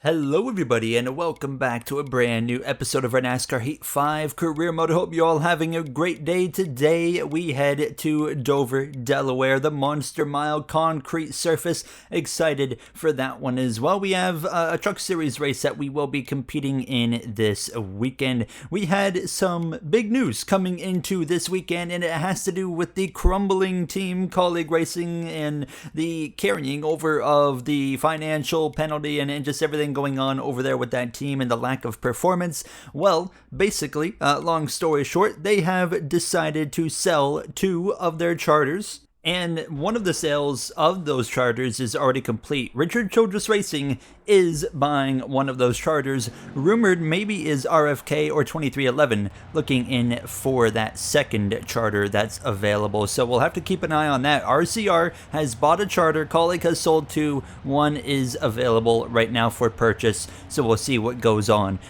Hello everybody and welcome back to a brand new episode of our NASCAR Heat 5 Career Mode. I hope you're all having a great day. Today we head to Dover, Delaware, the Monster Mile concrete surface. Excited for that one as well. We have a truck series race that we will be competing in this weekend. We had some big news coming into this weekend, and it has to do with the crumbling team Kaulig Racing and the carrying over of the financial penalty and just everything going on over there with that team and the lack of performance. Well, basically, long story short, they have decided to sell two of their charters. And one of the sales of those charters is already complete. Richard Childress Racing is buying one of those charters. Rumored maybe is RFK or 2311 looking in for that second charter that's available. So we'll have to keep an eye on that. RCR has bought a charter. Kaulig has sold two. One is available right now for purchase. So we'll see what goes on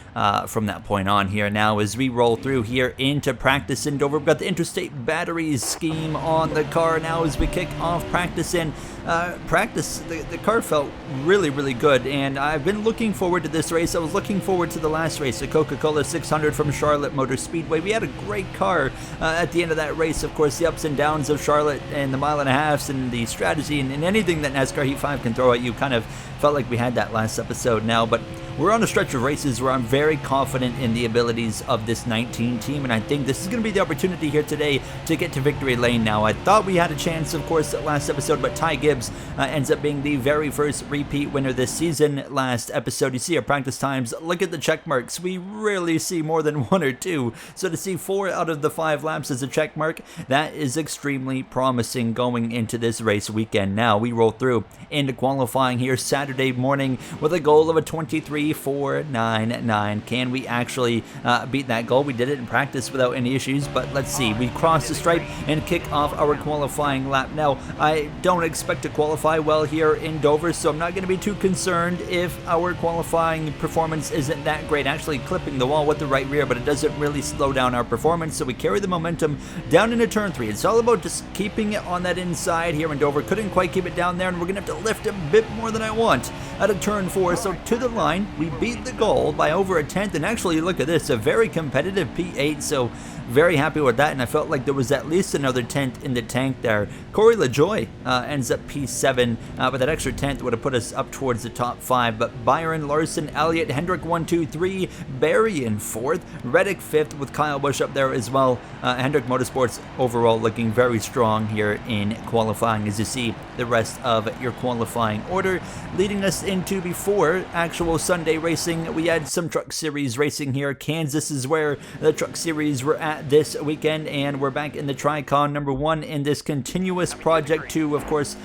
from that point on here. Now as we roll through here into practice in Dover, we've got the interstate batteries scheme on the car now as we kick off practice in. The car felt really good, and I've been looking forward to this race. I was looking forward to the last race, the Coca-Cola 600 from Charlotte Motor Speedway. We had a great car at the end of that race. Of course, the ups and downs of Charlotte and the mile and a halves and the strategy and anything that NASCAR Heat 5 can throw at you kind of felt like we had that last episode now, but we're on a stretch of races where I'm very confident in the abilities of this 19 team, and I think this is going to be the opportunity here today to get to victory lane now. I thought we had a chance, of course, at last episode, but Ty Gibbs ends up being the very first repeat winner this season. Last episode, you see our practice times. Look at the check marks. We rarely see more than one or two, so to see 4 out of the 5 laps as a check mark, that is extremely promising going into this race weekend. Now we roll through into qualifying here Saturday morning with a goal of a 23.499. Can we actually beat that goal? We did it in practice without any issues, but let's see. We cross the stripe and kick off our qualifying lap. Now, I don't expect to qualify well here in Dover, so I'm not going to be too concerned if our qualifying performance isn't that great. Actually clipping the wall with the right rear, but it doesn't really slow down our performance, so we carry the momentum down into turn 3. It's all about just keeping it on that inside here in Dover. Couldn't quite keep it down there, and we're going to have to lift a bit more than I want out of turn 4. So to the line, we beat the goal by over a tenth, and actually look at this, a very competitive P8, so very happy with that, and I felt like there was at least another tenth in the tank there. Corey LaJoy ends up P7, but that extra tenth would have put us up towards the top 5, but Byron, Larson, Elliott, Hendrick 1, 2, 3, Barry in 4th, Reddick 5th with Kyle Busch up there as well. Hendrick Motorsports overall looking very strong here in qualifying, as you see the rest of your qualifying order. Leading us into before actual Sunday racing, we had some truck series racing here. Kansas is where the truck series were at this weekend, and we're back in the Tricon number 1 in this continuous project to, of course,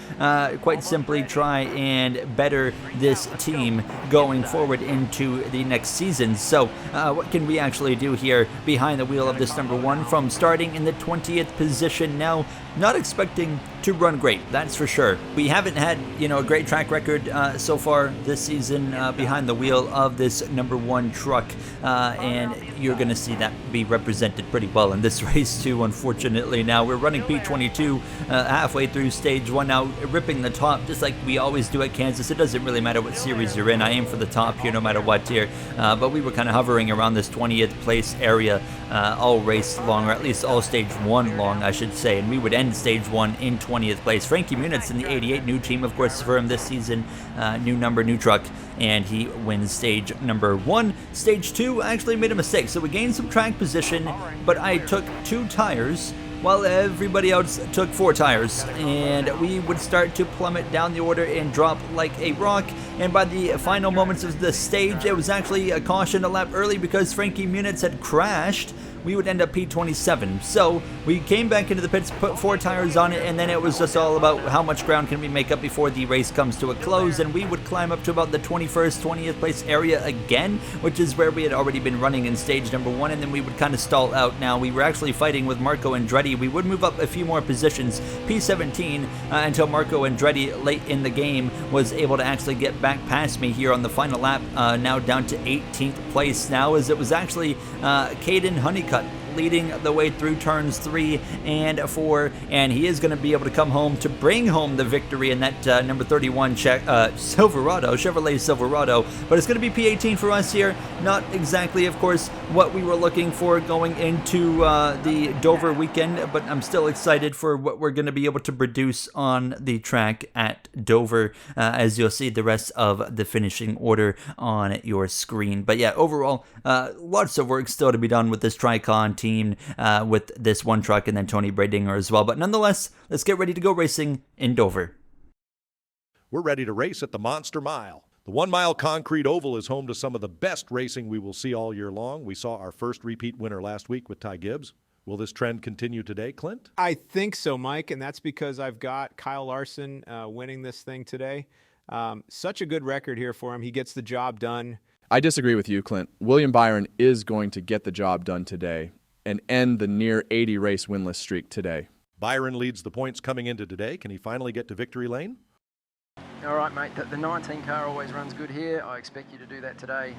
quite simply try and better this team going forward into the next season. So what can we actually do here behind the wheel of this number 1 from starting in the 20th position? Now, not expecting to run great, that's for sure. We haven't had, a great track record so far this season behind the wheel of this number 1 truck, and you're going to see that be represented pretty well in this race too, unfortunately. Now we're running P22 halfway through stage 1 now, ripping the top just like we always do at Kansas. It doesn't really matter what series you're in. I aim for the top here no matter what here, but we were kind of hovering around this 20th place area all race long, or at least all stage 1 long, I should say, and we would end stage 1 in 20th place. Frankie Muniz in the 88, new team of course for him this season, new number, new truck, and he wins stage number 1. Stage 2, I actually made a mistake, so we gained some track position, but I took 2 tires while everybody else took 4 tires, and we would start to plummet down the order and drop like a rock. And by the final moments of the stage, it was actually a caution a lap early because Frankie Muniz had crashed. We would end up P27. So we came back into the pits, put 4 tires on it, and then it was just all about how much ground can we make up before the race comes to a close, and we would climb up to about the 21st, 20th place area again, which is where we had already been running in stage number 1, and then we would kind of stall out. Now we were actually fighting with Marco Andretti. We would move up a few more positions, P17, until Marco Andretti late in the game was able to actually get back past me here on the final lap, now down to 18th place now, as it was actually Caden Honeycutt leading the way through turns 3 and 4, and he is going to be able to come home to bring home the victory in that number 31 Chevrolet Silverado, but it's going to be P18 for us here. Not exactly, of course, what we were looking for going into the Dover weekend, but I'm still excited for what we're going to be able to produce on the track at Dover, as you'll see the rest of the finishing order on your screen. But yeah, overall, lots of work still to be done with this Tricon team, with this one truck and then Tony Bradinger as well. But nonetheless, let's get ready to go racing in Dover. We're ready to race at the Monster Mile. The 1 mile concrete oval is home to some of the best racing we will see all year long. We saw our first repeat winner last week with Ty Gibbs. Will this trend continue today, Clint? I think so, Mike, and that's because I've got Kyle Larson winning this thing today. Such a good record here for him. He gets the job done. I disagree with you, Clint. William Byron is going to get the job done today and end the near 80 race winless streak today. Byron leads the points coming into today. Can he finally get to victory lane? All right, mate. The 19 car always runs good here. I expect you to do that today.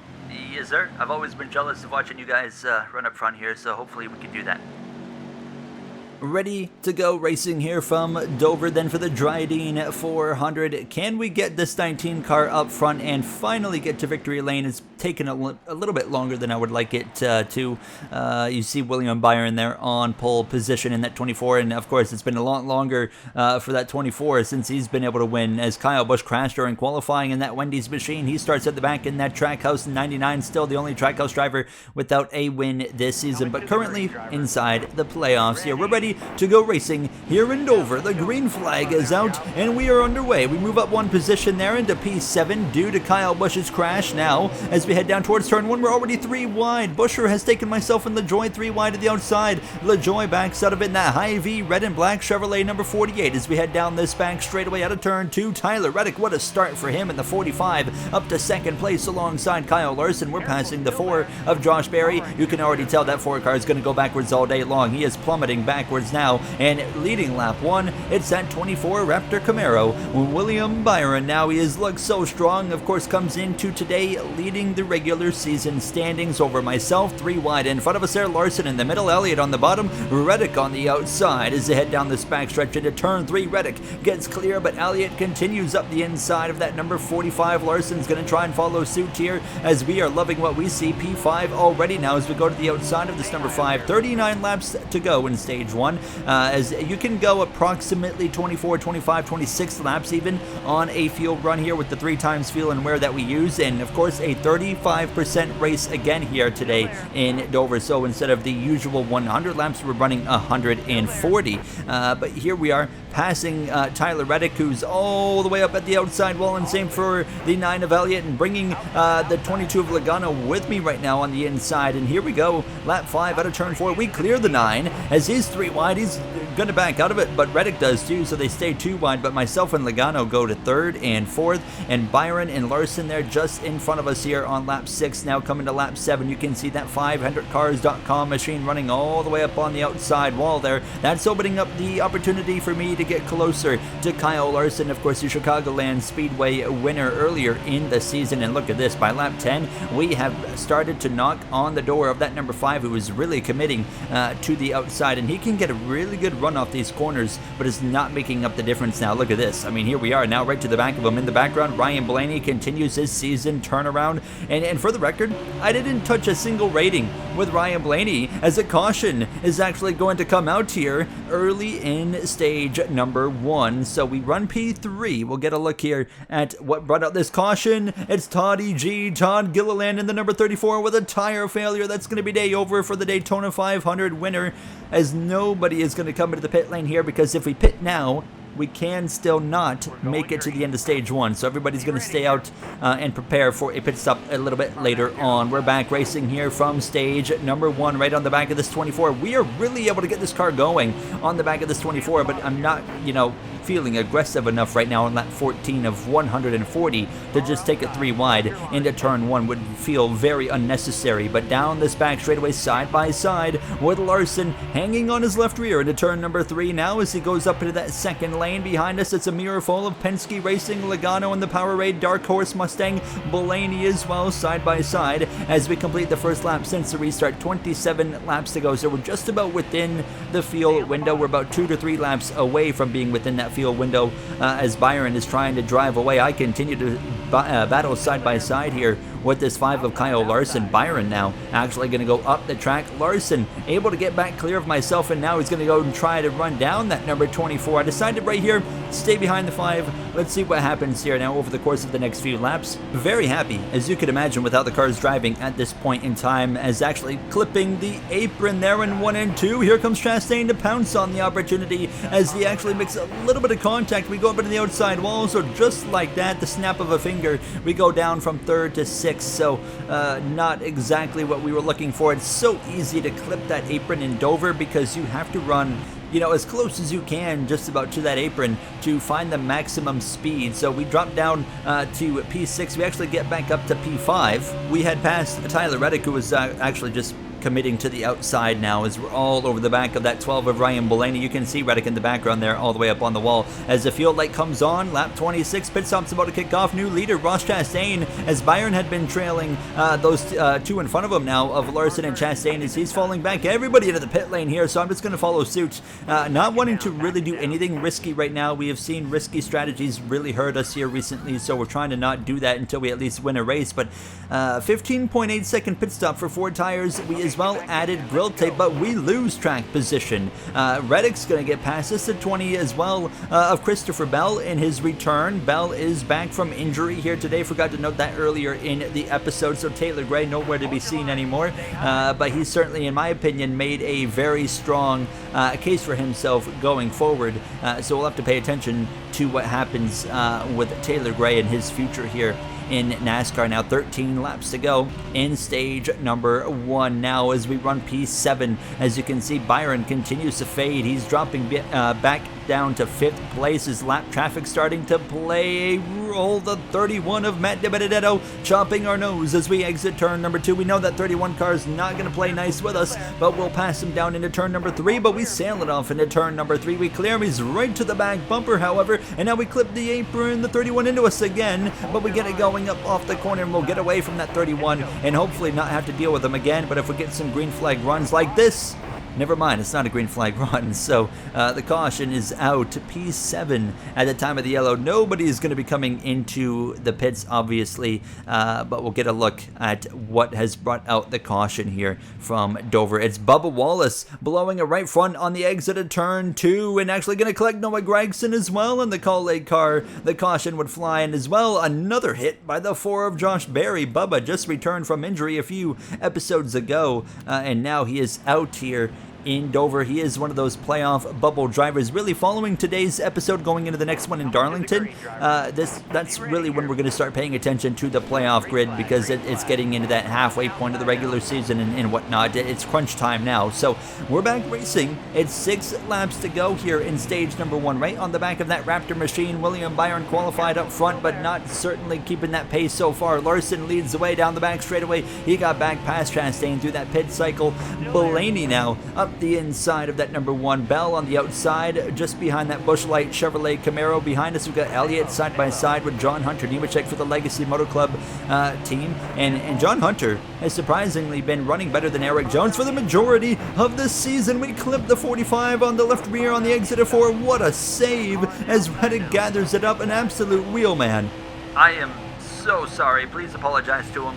Yes, sir. I've always been jealous of watching you guys run up front here, so hopefully we can do that. Ready to go racing here from Dover then for the Dryden 400. Can we get this 19 car up front and finally get to victory lane? It's taken a little bit longer than I would like it to. You see William Byron there on pole position in that 24, and of course it's been a lot longer for that 24 since he's been able to win, as Kyle Busch crashed during qualifying in that Wendy's machine. He starts at the back in that Trackhouse 99, still the only Trackhouse driver without a win this season, but currently inside the playoffs here. We're ready to go racing here in Dover. The green flag is out and we are underway. We move up one position there into P7 due to Kyle Busch's crash. Now as we head down towards turn 1, we're already 3 wide. Buscher has taken myself and LaJoy 3 wide to the outside. LaJoy backs out of it in that Hy-Vee red and black Chevrolet number 48 as we head down this back straightaway out of turn 2. Tyler Reddick, what a start for him in the 45, up to second place alongside Kyle Larson. We're passing the 4 of Josh Berry. You can already tell that 4 car is going to go backwards all day long. He is plummeting backwards now, and leading lap 1, it's that 24 Raptor Camaro. William Byron, now he has looked so strong, of course, comes into today leading the regular season standings over myself. 3 wide in front of us there, Larson in the middle, Elliott on the bottom, Reddick on the outside as they head down this backstretch into turn 3. Reddick gets clear, but Elliott continues up the inside of that number 45. Larson's going to try and follow suit here as we are loving what we see. P5 already now as we go to the outside of this number 5. 39 laps to go in stage 1. As you can go approximately 24, 25, 26 laps even on a fuel run here with the 3 times fuel and wear that we use, and of course a 35% race again here today in Dover. So instead of the usual 100 laps, we're running 140. But here we are passing Tyler Reddick, who's all the way up at the outside wall, and same for the 9 of Elliott, and bringing the 22 of Logano with me right now on the inside. And here we go, lap 5 out of turn 4. We clear the 9 as he's 3 wide. He's going to back out of it, but Reddick does too, so they stay 2 wide, but myself and Logano go to 3rd and 4th, and Byron and Larson there just in front of us here on lap 6. Now coming to lap 7, you can see that 500cars.com machine running all the way up on the outside wall there. That's opening up the opportunity for me to get closer to Kyle Larson, of course, the Chicagoland Speedway winner earlier in the season. And look at this, by lap 10, we have started to knock on the door of that number 5, who is really committing to the outside, and he can get a really good run off these corners, but is not making up the difference now. Look at this. I mean, here we are now right to the back of him. In the background, Ryan Blaney continues his season turnaround, and for the record, I didn't touch a single rating with Ryan Blaney, as a caution is actually going to come out here early in stage number 1. So we run P3. We'll get a look here at what brought out this caution. It's Todd Gilliland in the number 34 with a tire failure. That's going to be day over for the Daytona 500 winner, as nobody is going to come into the pit lane here, because if we pit now, we can still not make it to the end of stage 1. So everybody's going to stay out and prepare for a pit stop a little bit later on. We're back racing here from stage number 1 right on the back of this 24. We are really able to get this car going on the back of this 24, but I'm not, feeling aggressive enough right now on lap 14 of 140 to just take it 3 wide into turn 1 would feel very unnecessary. But down this back straightaway side by side with Larson hanging on his left rear into turn number 3 now as he goes up into that second lane. Behind us, it's a mirror full of Penske Racing, Logano, and the Powerade Dark Horse Mustang, Blaney as well, side by side as we complete the first lap since the restart. 27 laps to go, so we're just about within the field window. We're about 2 to 3 laps away from being within that field window as Byron is trying to drive away. I continue to battle side by side here with this 5 of Kyle Larson. Byron now actually going to go up the track. Larson able to get back clear of myself, and now he's going to go and try to run down that number 24. I decided right here, stay behind the 5. Let's see what happens here now over the course of the next few laps. Very happy, as you could imagine, with how the car is driving at this point in time, as actually clipping the apron there in 1 and 2. Here comes Chastain to pounce on the opportunity as he actually makes a little bit of contact. We go up into the outside wall, so just like that, the snap of a finger, we go down from 3rd to 6th. So not exactly what we were looking for. It's so easy to clip that apron in Dover because you have to run, you know, as close as you can just about to that apron to find the maximum speed. So we drop down to P6. We actually get back up to P5. We had passed Tyler Reddick, who was actually just committing to the outside now as we're all over the back of that 12 of Ryan Blaney. You can see Reddick in the background there all the way up on the wall as the field light comes on. Lap 26, pit stop's about to kick off. New leader Ross Chastain, as Byron had been trailing those 2 in front of him now of Larson and Chastain as he's falling back. Everybody into the pit lane here, so I'm just going to follow suit. Not wanting to really do anything risky right now. We have seen risky strategies really hurt us here recently, so we're trying to not do that until we at least win a race. But 15.8 second pit stop for 4 tires. We as well added grill tape, but we lose track position. Reddick's going to get past us at 20 as well of Christopher Bell in his return. Bell is back from injury here today. Forgot to note that earlier in the episode, so Taylor Gray nowhere to be seen anymore. But he's certainly, in my opinion, made a very strong case for himself going forward. So we'll have to pay attention to what happens with Taylor Gray and his future here in NASCAR. Now 13 laps to go in stage number 1 now as we run P7. As you can see, Byron continues to fade. He's dropping back down to 5th place. His lap traffic starting to play a role. The 31 of Matt DiBenedetto chopping our nose as we exit turn number 2. We know that 31 car is not going to play nice with us, but we'll pass him down into turn number 3, but we sail it off into turn number 3. We clear him. He's right to the back bumper, however, and now we clip the apron, the 31 into us again, but we get it going up off the corner, and we'll get away from that 31 and hopefully not have to deal with him again. But if we get some green flag runs like this, never mind, it's not a green flag run, so the caution is out. P7 at the time of the yellow. Nobody is going to be coming into the pits, obviously, but we'll get a look at what has brought out the caution here from Dover. It's Bubba Wallace blowing a right front on the exit of turn 2 and actually going to collect Noah Gregson as well in the Kaulig car. The caution would fly, and as well another hit by the 4 of Josh Berry. Bubba just returned from injury a few episodes ago, and now he is out here in Dover. He is one of those playoff bubble drivers. Really following today's episode, going into the next one in Darlington, that's really when we're going to start paying attention to the playoff grid, because it's getting into that halfway point of the regular season and whatnot. It's crunch time now. So we're back racing. It's 6 laps to go here in stage number 1, right on the back of that Raptor machine. William Byron qualified up front, but not certainly keeping that pace so far. Larson leads the way down the back straightaway. He got back past Chastain through that pit cycle. Blaney now up the inside of that number 1. Bell on the outside, just behind that Busch Light Chevrolet Camaro. Behind us, we've got Elliott side by side with John Hunter. Nemechek for the Legacy Motor Club team. And John Hunter has surprisingly been running better than Eric Jones for the majority of the season. We clip the 45 on the left rear on the exit of 4. What a save as Reddick gathers it up. An absolute wheel man. I am so sorry. Please apologize to him.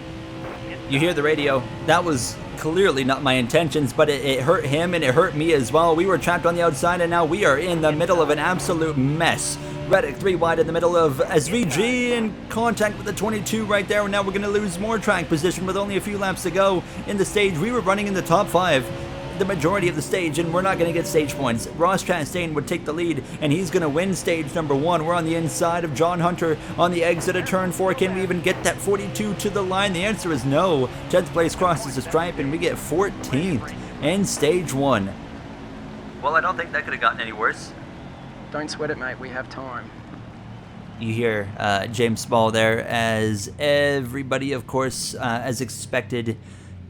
You hear the radio. That was clearly not my intentions, but it hurt him and it hurt me as well. We were trapped on the outside, and now we are in the middle of an absolute mess. Reddick 3 wide in the middle of SVG in contact with the 22 right there, and now we're going to lose more track position with only a few laps to go in the stage. We were running in the top 5 the majority of the stage, and we're not going to get stage points. Ross Chastain would take the lead, and he's going to win stage number 1. We're on the inside of John Hunter on the exit of turn 4. Can we even get that 42 to the line? The answer is no. 10th place crosses the stripe, and we get 14th in stage 1. Well, I don't think that could have gotten any worse. Don't sweat it, mate. We have time. You hear James Small there as everybody, of course, as expected,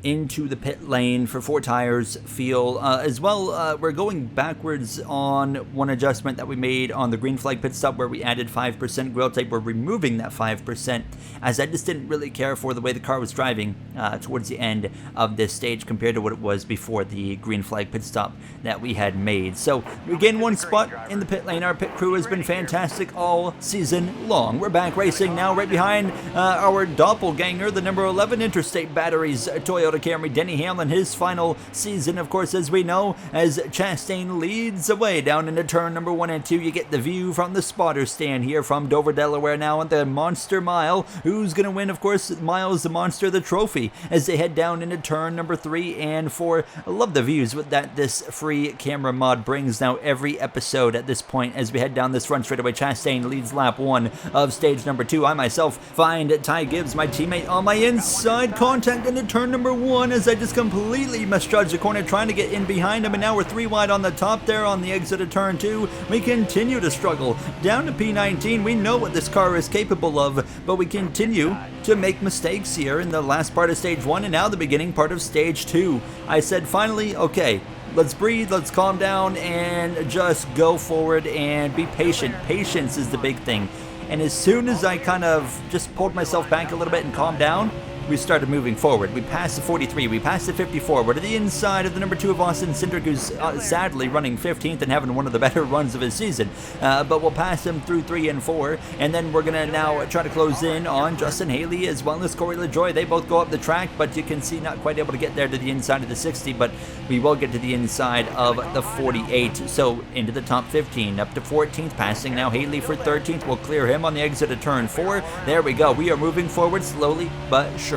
into the pit lane for 4 tires feel. As well, we're going backwards on one adjustment that we made on the green flag pit stop where we added 5% grill tape. We're removing that 5% as I just didn't really care for the way the car was driving towards the end of this stage compared to what it was before the green flag pit stop that we had made. So we gained 1 spot in the pit lane. Our pit crew has been fantastic all season long. We're back racing now right behind our doppelganger, the number 11 Interstate Batteries Toyota Camry, Denny Hamlin, his final season, of course, as we know, as Chastain leads away down into turn number 1 and 2. You get the view from the spotter stand here from Dover, Delaware, now at the Monster Mile. Who's going to win? Of course, Miles the Monster, the trophy, as they head down into turn number 3 and 4. I love the views that this free camera mod brings now every episode at this point as we head down this front straightaway. Chastain leads lap 1 of stage number 2. I myself find Ty Gibbs, my teammate, on my inside contact into turn number 1 as I just completely misjudged the corner trying to get in behind him, and now we're 3 wide on the top there on the exit of turn 2. We continue to struggle down to P19. We know what this car is capable of, but we continue to make mistakes here in the last part of stage 1 and now the beginning part of stage 2. I said finally, okay, let's breathe, let's calm down and just go forward and be patient. Patience is the big thing. And as soon as I kind of just pulled myself back a little bit and calmed down, we started moving forward. We passed the 43, we passed the 54. We're to the inside of the number 2 of Austin Cindric, who's sadly running 15th and having one of the better runs of his season. But we'll pass him through 3 and 4, and then we're going to now try to close in on Justin Haley as well as Corey LaJoy. They both go up the track, but you can see not quite able to get there to the inside of the 60, but we will get to the inside of the 48. So into the top 15, up to 14th, passing now Haley for 13th. We'll clear him on the exit of turn 4. There we go. We are moving forward slowly but surely.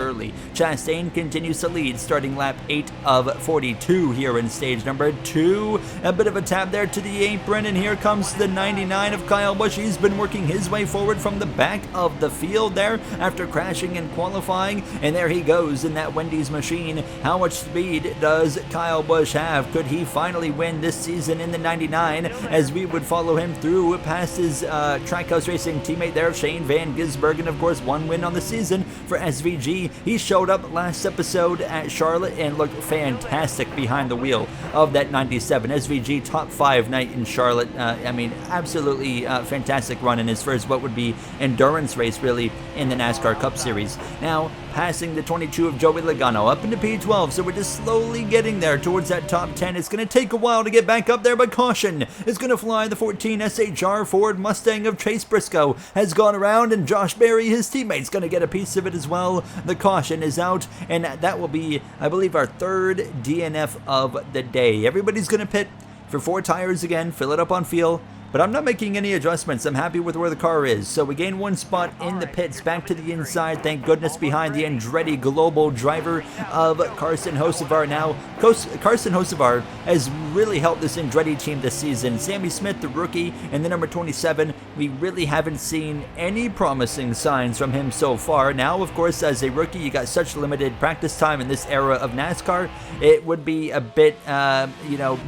Chastain continues to lead, starting lap 8 of 42 here in stage number 2. A bit of a tap there to the apron, and here comes the 99 of Kyle Busch. He's been working his way forward from the back of the field there after crashing and qualifying, and there he goes in that Wendy's machine. How much speed does Kyle Busch have? Could he finally win this season in the 99 as we would follow him through past his Trackhouse Racing teammate there, Shane Van Gisbergen, of course, 1 win on the season for SVG. He showed up last episode at Charlotte and looked fantastic behind the wheel of that 97. SVG top 5 night in Charlotte. I mean, absolutely fantastic run in his first what would be endurance race really in the NASCAR Cup Series. Now passing the 22 of Joey Logano up into P12, so we're just slowly getting there towards that top 10. It's going to take a while to get back up there, but caution is going to fly. The 14 SHR Ford Mustang of Chase Briscoe has gone around, and Josh Berry, his teammate's going to get a piece of it as well. The caution is out, and that will be, I believe, our 3rd DNF of the day. Everybody's going to pit for 4 tires again, fill it up on fuel. But I'm not making any adjustments. I'm happy with where the car is. So we gain 1 spot in the pits, back to the inside. Thank goodness, behind the Andretti Global driver of Carson Hocevar. Now, Carson Hocevar has really helped this Andretti team this season. Sammy Smith, the rookie, and the number 27. We really haven't seen any promising signs from him so far. Now, of course, as a rookie, you got such limited practice time in this era of NASCAR. It would be a bit,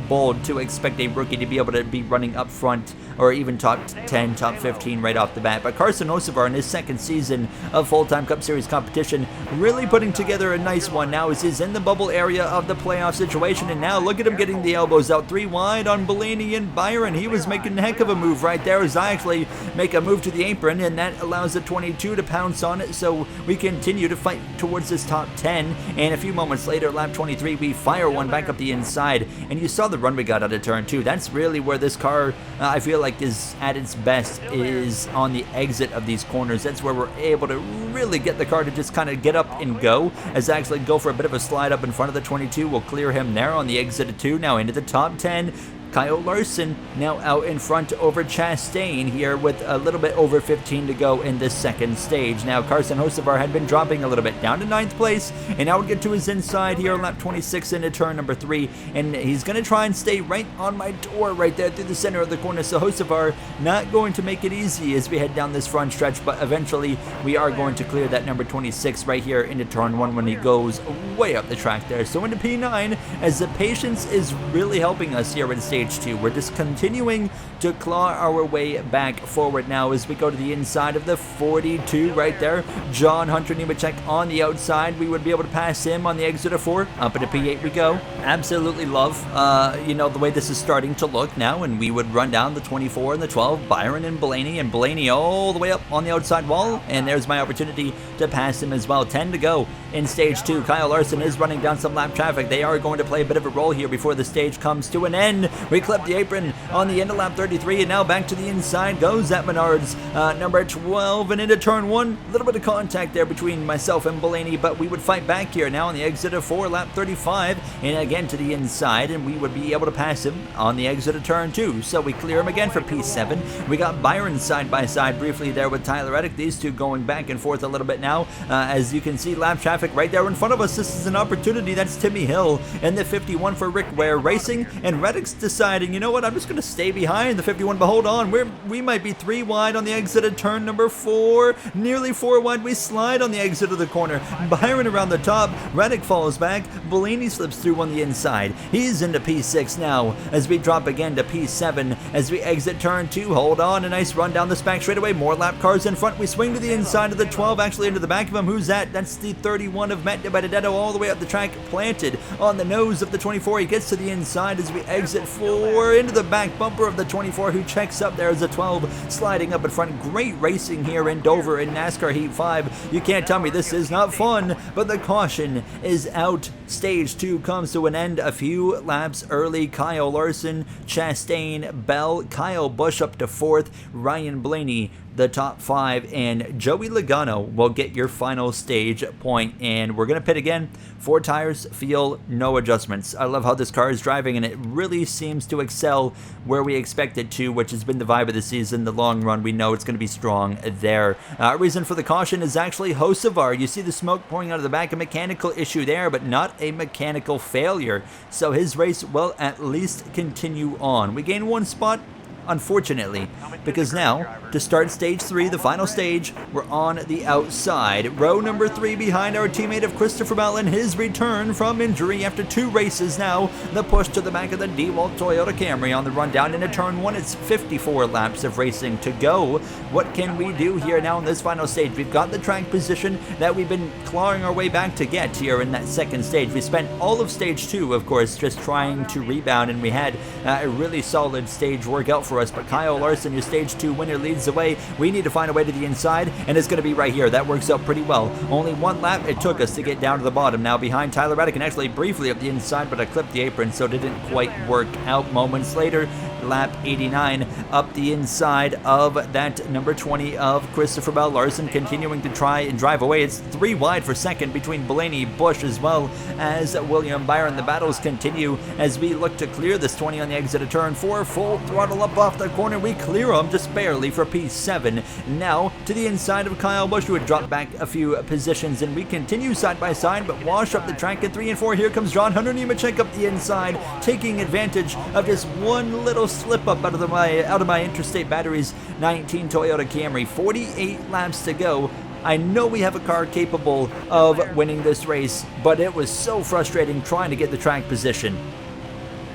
bold to expect a rookie to be able to be running up front or even top 10, top 15 right off the bat. But Carson Hocevar in his 2nd season of full-time Cup Series competition really putting together a nice one now as he's in the bubble area of the playoff situation. And now look at him getting the elbows out 3 wide on Blaney and Byron. He was making a heck of a move right there as I actually make a move to the apron, and that allows the 22 to pounce on it. So we continue to fight towards this top 10, and a few moments later, lap 23, we fire one back up the inside, and you saw the run we got out of turn 2. That's really where this car, I feel like, is at its best, is on the exit of these corners. That's where we're able to really get the car to just kind of get up and go, as I actually go for a bit of a slide up in front of the 22. We'll clear him there on the exit of 2, now into the top 10. Kyle Larson now out in front over Chastain here with a little bit over 15 to go in this 2nd stage. Now Carson Hocevar had been dropping a little bit down to 9th place, and now we'll get to his inside here on lap 26 into turn number 3, and he's going to try and stay right on my door right there through the center of the corner. So Hocevar not going to make it easy as we head down this front stretch, but eventually we are going to clear that number 26 right here into turn 1 when he goes way up the track there. So into P9 as the patience is really helping us here at stage stage 2. We're just continuing to claw our way back forward now as we go to the inside of the 42 right there. John Hunter Nemechek on the outside. We would be able to pass him on the exit of 4. Up into P8 we go. Absolutely love, the way this is starting to look now, and we would run down the 24 and the 12, Byron and Blaney all the way up on the outside wall, and there's my opportunity to pass him as well. 10 to go in stage 2. Kyle Larson is running down some lap traffic. They are going to play a bit of a role here before the stage comes to an end. We clip the apron on the end of lap 33, and now back to the inside goes that Menards, number 12, and into turn 1. A little bit of contact there between myself and Blaney, but we would fight back here now on the exit of 4, lap 35, and again to the inside, and we would be able to pass him on the exit of turn 2. So we clear him again for P7. We got Byron side by side briefly there with Tyler Reddick. These two going back and forth a little bit now. As you can see, lap traffic right there in front of us. This is an opportunity. That's Timmy Hill and the 51 for Rick Ware Racing, and Reddick's deciding, you know what, I'm just going to stay behind the 51, but hold on, we might be 3 wide on the exit of turn number 4, nearly 4 wide. We slide on the exit of the corner. Byron around the top. Reddick falls back. Blaney slips through on the inside. He's into P6 now as we drop again to P7 as we exit turn 2. Hold on, a nice run down this back straightaway. More lap cars in front. We swing to the inside of the 12, actually into the back of him. Who's that? That's the 31 of Matt Benedetto all the way up the track, planted on the nose of the 24. He gets to the inside as we exit 4 into the back bumper of the 24, who checks up there as a 12 sliding up in front. Great racing here in Dover in NASCAR Heat 5. You can't tell me this is not fun, but the caution is out. Stage 2 comes to an end a few laps early. Kyle Larson, Chastain, Bell, Kyle Busch up to 4th, Ryan Blaney the top 5, and Joey Logano will get your final stage point. And we're going to pit again. 4 tires, feel no adjustments. I love how this car is driving, and it really seems to excel where we expect it to, which has been the vibe of the season. The long run, we know it's going to be strong there. Reason for the caution is actually Hocevar. You see the smoke pouring out of the back, a mechanical issue there, but not a mechanical failure. So his race will at least continue on. We gain 1 spot, unfortunately, because now, to start stage 3, the final stage, we're on the outside. Row number 3 behind our teammate of Christopher Bell, his return from injury after 2 races now. The push to the back of the DeWalt Toyota Camry on the run down into turn 1. It's 54 laps of racing to go. What can we do here now in this final stage? We've got the track position that we've been clawing our way back to get here in that second stage. We spent all of stage 2, of course, just trying to rebound, and we had a really solid stage work out for us. But Kyle Larson, your stage 2 winner, leads the way. We need to find a way to the inside, and it's going to be right here. That works out pretty well. Only 1 lap it took us to get down to the bottom. Now behind Tyler Reddick, and actually briefly up the inside, but I clipped the apron, so it didn't quite work out. Moments later, lap 89 up the inside of that number 20 of Christopher Bell. Larson continuing to try and drive away. It's 3 wide for second between Blaney, Busch, as well as William Byron. The battles continue as we look to clear this 20 on the exit of turn 4. Full throttle up off the corner. We clear them just barely for P7. Now to the inside of Kyle Busch, who would drop back a few positions, and we continue side by side but wash up the track at 3 and 4. Here comes John Hunter Nemechek up the inside, taking advantage of just one little slip up out of my Interstate Batteries 19 Toyota Camry. 48 laps to go. I know we have a car capable of winning this race, but it was so frustrating trying to get the track position.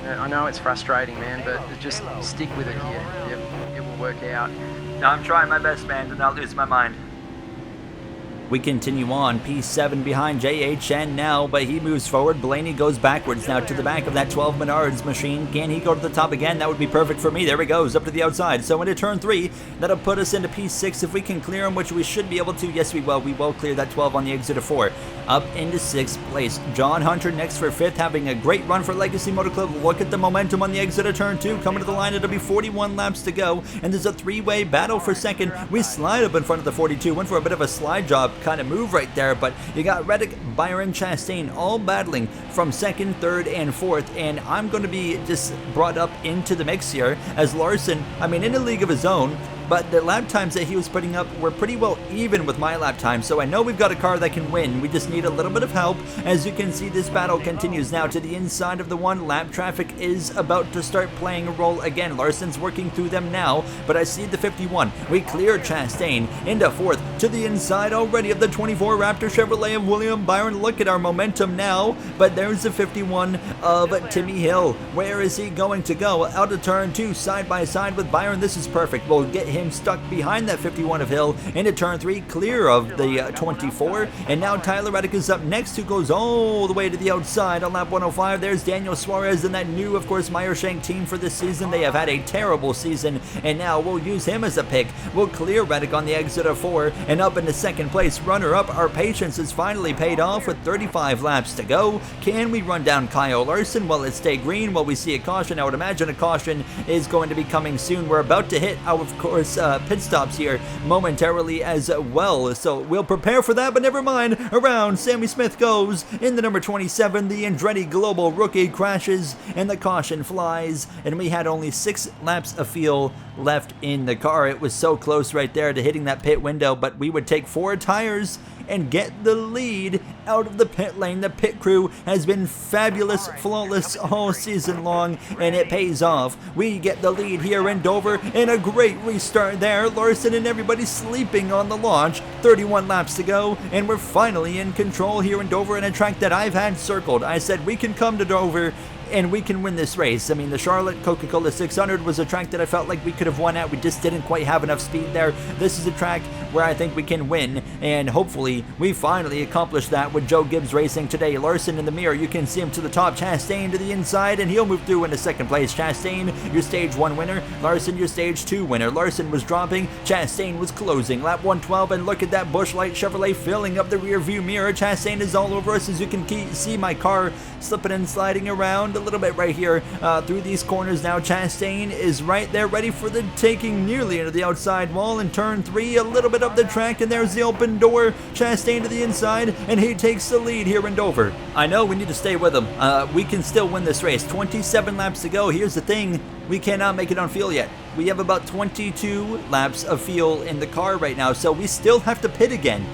I know it's frustrating, man, but just stick with it here. Yep, it will work out. No, I'm trying my best, man, to not lose my mind. We continue on. P7 behind JHN now, but he moves forward. Blaney goes backwards now to the back of that 12 Menards machine. Can he go to the top again? That would be perfect for me. There he goes, up to the outside. So into turn 3, that'll put us into P6 if we can clear him, which we should be able to. Yes, we will. We will clear that 12 on the exit of 4. Up into 6th place. John Hunter next for 5th, having a great run for Legacy Motor Club. Look at the momentum on the exit of turn 2. Coming to the line, it'll be 41 laps to go, and there's a 3-way battle for second. We slide up in front of the 42. Went for a bit of a slide job kind of move right there, but you got Reddick, Byron, Chastain all battling from 2nd, 3rd, and 4th, and I'm going to be just brought up into the mix here as Larson, in a league of his own, but the lap times that he was putting up were pretty well even with my lap time, so I know we've got a car that can win. We just need a little bit of help. As you can see, this battle continues now to the inside of the one. Lap traffic is about to start playing a role again. Larson's working through them now, but I see the 51. We clear Chastain into fourth to the inside already of the 24 Raptor Chevrolet of William Byron. Look at our momentum now, but there's the 51 of Timmy Hill. Where is he going to go? Out of turn 2, side by side with Byron. This is perfect. We'll get him stuck behind that 51 of Hill into turn 3, clear of the 24, and now Tyler Reddick is up next, who goes all the way to the outside on lap 105. There's Daniel Suarez and that new, of course, Meyershank team for this season. They have had a terrible season, and now we'll use him as a pick. We'll clear Reddick on the exit of 4, and up into second place. Runner-up, our patience has finally paid off with 35 laps to go. Can we run down Kyle Larson? Will it stay green? Will we see a caution? I would imagine a caution is going to be coming soon. We're about to hit our, of course, pit stops here momentarily as well, so we'll prepare for that, but never mind. Around Sammy Smith goes in the number 27. The Andretti Global rookie crashes and the caution flies, and we had only 6 laps of fuel left in the car. It was so close right there to hitting that pit window, but we would take 4 tires and get the lead out of the pit lane. The pit crew has been fabulous, flawless all season long, and it pays off. We get the lead here in Dover, and a great restart there. Larson and everybody sleeping on the launch. 31 laps to go, and we're finally in control here in Dover, in a track that I've had circled. I said we can come to Dover and we can win this race. I mean, the Charlotte Coca-Cola 600 was a track that I felt like we could have won at. We just didn't quite have enough speed there. This is a track where I think we can win, and hopefully we finally accomplish that with Joe Gibbs Racing today. Larson in the mirror, you can see him to the top. Chastain to the inside, and he'll move through into second place. Chastain, your stage 1 winner. Larson, your stage 2 winner. Larson was dropping, Chastain was closing. Lap 112, and look at that Busch Light Chevrolet filling up the rear view mirror. Chastain is all over us, as you can see my car slipping and sliding around a little bit right here through these corners now. Chastain is right there, ready for the taking, nearly into the outside wall in turn 3, a little bit up the track, and there's the open door. Chastain to the inside, and he takes the lead here in Dover. I know we need to stay with him. We can still win this race. 27 laps to go. Here's the thing, we cannot make it on fuel yet. We have about 22 laps of fuel in the car right now, so we still have to pit again.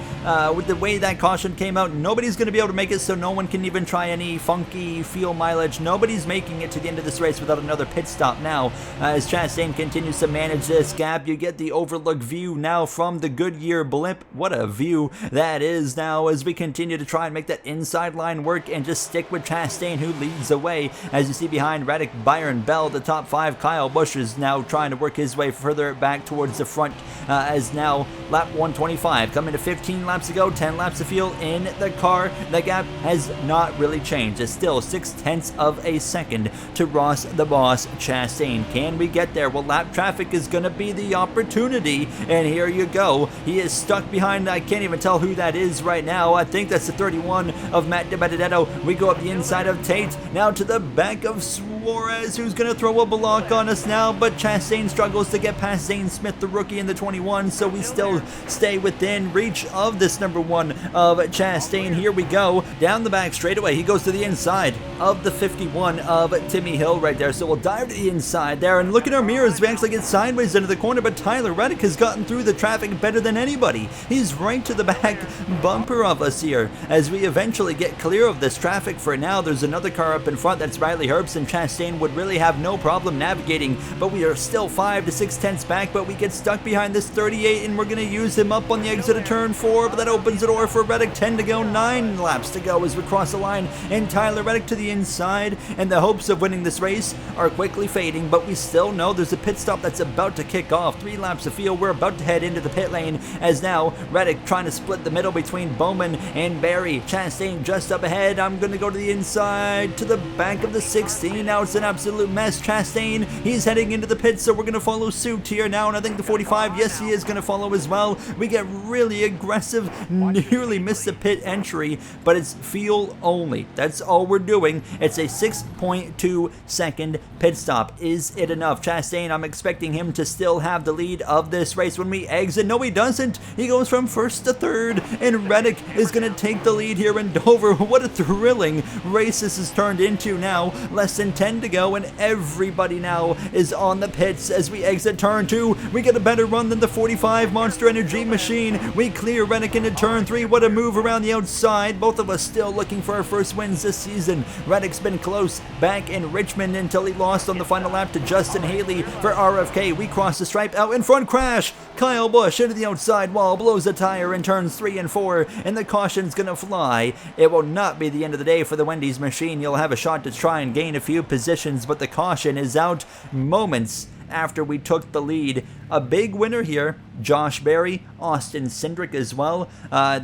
With the way that caution came out, nobody's going to be able to make it, so no one can even try any funky fuel mileage. Nobody's making it to the end of this race without another pit stop now. As Chastain continues to manage this gap, you get the overlook view now from the Goodyear blimp. What a view that is now, as we continue to try and make that inside line work and just stick with Chastain, who leads the way. As you see behind Reddick, Byron Bell, the top 5. Kyle Busch is now trying to work his way further back towards the front, as now lap 125 coming to 15 laps to go, 10 laps of fuel in the car. The gap has not really changed. It's still 0.6 of a second to Ross the Boss Chastain. Can we get there? Well, lap traffic is going to be the opportunity, and here you go. He is stuck behind, I can't even tell who that is right now. I think that's the 31 of Matt DiBenedetto. We go up the inside of Tate, now to the back of Suarez, who's going to throw a block on us now, but Chastain struggles to get past Zane Smith, the rookie, in the 21, so we still stay within reach of this number 1 of Chastain. Here we go, down the back straightaway. He goes to the inside of the 51 of Timmy Hill right there, so we'll dive to the inside there, and look at our mirrors. We actually get sideways into the corner, but Tyler Reddick has gotten through the traffic better than anybody. He's right to the back bumper of us here as we eventually get clear of this traffic. For now, there's another car up in front. That's Riley Herbst, and Chastain would really have no problem navigating, but we are still 5 to 6 back, but we get stuck behind this 38, and we're going to use him up on the exit of turn 4, but that opens the door for Reddick. 10 to go, 9 laps to go as we cross the line, and Tyler Reddick to the inside, and the hopes of winning this race are quickly fading, but we still know there's a pit stop that's about to kick off. 3 laps of fuel. We're about to head into the pit lane, as now Reddick trying to split the middle between Bowman and Barry. Chastain just up ahead. I'm going to go to the inside, to the back of the 16. Now it's an absolute mess. Chastain, he's heading into the pits, so we're going to follow suit here now, and I think the 45, yes, he is going to follow as well. We get really aggressive have nearly missed the pit entry, but it's fuel only. That's all we're doing. It's a 6.2 second pit stop. Is it enough? Chastain, I'm expecting him to still have the lead of this race when we exit. No, he doesn't. He goes from first to third, and Reddick is going to take the lead here in Dover. What a thrilling race this has turned into now. Less than 10 to go, and everybody now is on the pits as we exit turn 2. We get a better run than the 45 Monster Energy machine. We clear Reddick into turn 3. What a move around the outside. Both of us still looking for our first wins this season. Reddick's been close back in Richmond until he lost on the final lap to Justin Haley for RFK. We cross the stripe, out in front, crash. Kyle Busch into the outside wall, blows a tire in turns 3 and 4, and the caution's gonna fly. It will not be the end of the day for the Wendy's machine. You'll have a shot to try and gain a few positions, but the caution is out moments after we took the lead. A big winner here, Josh Berry, Austin Cindric as well.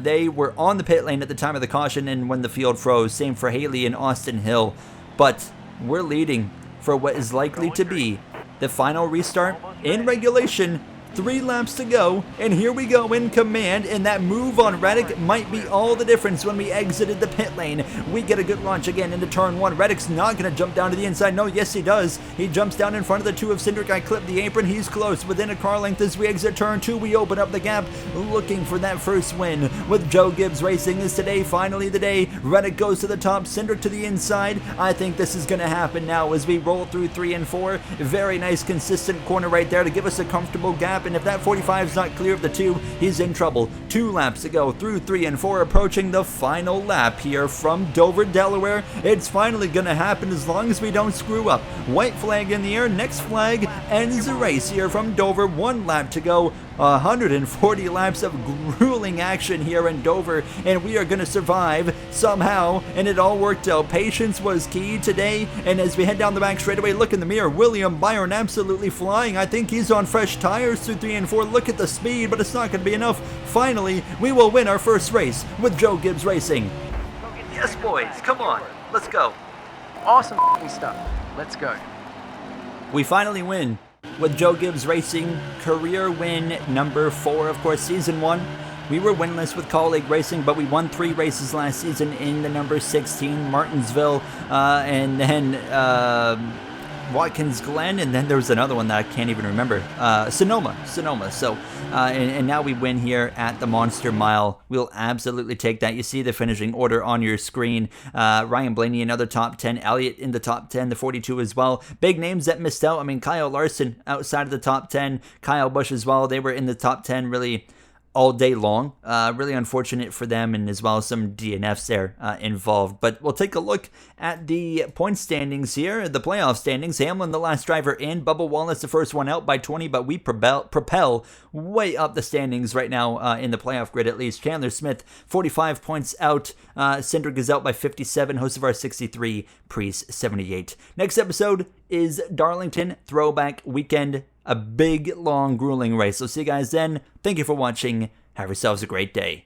They were on the pit lane at the time of the caution and when the field froze. Same for Haley and Austin Hill. But we're leading for what is likely to be the final restart in regulation. 3 laps to go, and here we go in command, and that move on Reddick might be all the difference when we exited the pit lane. We get a good launch again into turn 1. Reddick's not going to jump down to the inside. No, yes he does. He jumps down in front of the 2 of Cindric. I clip the apron. He's close. Within a car length as we exit turn 2, we open up the gap, looking for that first win. With Joe Gibbs Racing is today finally the day. Reddick goes to the top, Cindric to the inside. I think this is going to happen now as we roll through 3 and 4. Very nice consistent corner right there to give us a comfortable gap, and if that 45 is not clear of the 2, he's in trouble. 2 laps to go through 3 and 4, approaching the final lap here from Dover, Delaware. It's finally going to happen as long as we don't screw up. White flag in the air, next flag ends the race here from Dover. 1 lap to go. 140 laps of grueling action here in Dover, and we are going to survive somehow, and it all worked out. Patience was key today, and as we head down the back straightaway, look in the mirror, William Byron absolutely flying. I think he's on fresh tires through 3 and 4. Look at the speed, but it's not going to be enough. Finally, we will win our first race with Joe Gibbs Racing. Yes, boys, come on, let's go. Awesome stuff. Let's go. We finally win with Joe Gibbs Racing, career win number 4, of course, season 1. We were winless with Kaulig Racing, but we won 3 races last season in the number 16, Martinsville, and then Watkins Glen, and then there was another one that I can't even remember. Sonoma. So, and now we win here at the Monster Mile. We'll absolutely take that. You see the finishing order on your screen. Ryan Blaney, another top 10. Elliott in the top 10, the 42 as well. Big names that missed out. I mean, Kyle Larson outside of the top 10. Kyle Busch as well. They were in the top 10 really all day long. Really unfortunate for them, and as well as some DNFs there involved. But we'll take a look at the point standings here, the playoff standings. Hamlin, the last driver in. Bubba Wallace, the first one out by 20, but we propel way up the standings right now in the playoff grid at least. Chandler Smith, 45 points out. Cindric is out by 57. Hocevar, 63. Priest, 78. Next episode is Darlington Throwback Weekend. A big, long, grueling race. So see you guys then. Thank you for watching. Have yourselves a great day.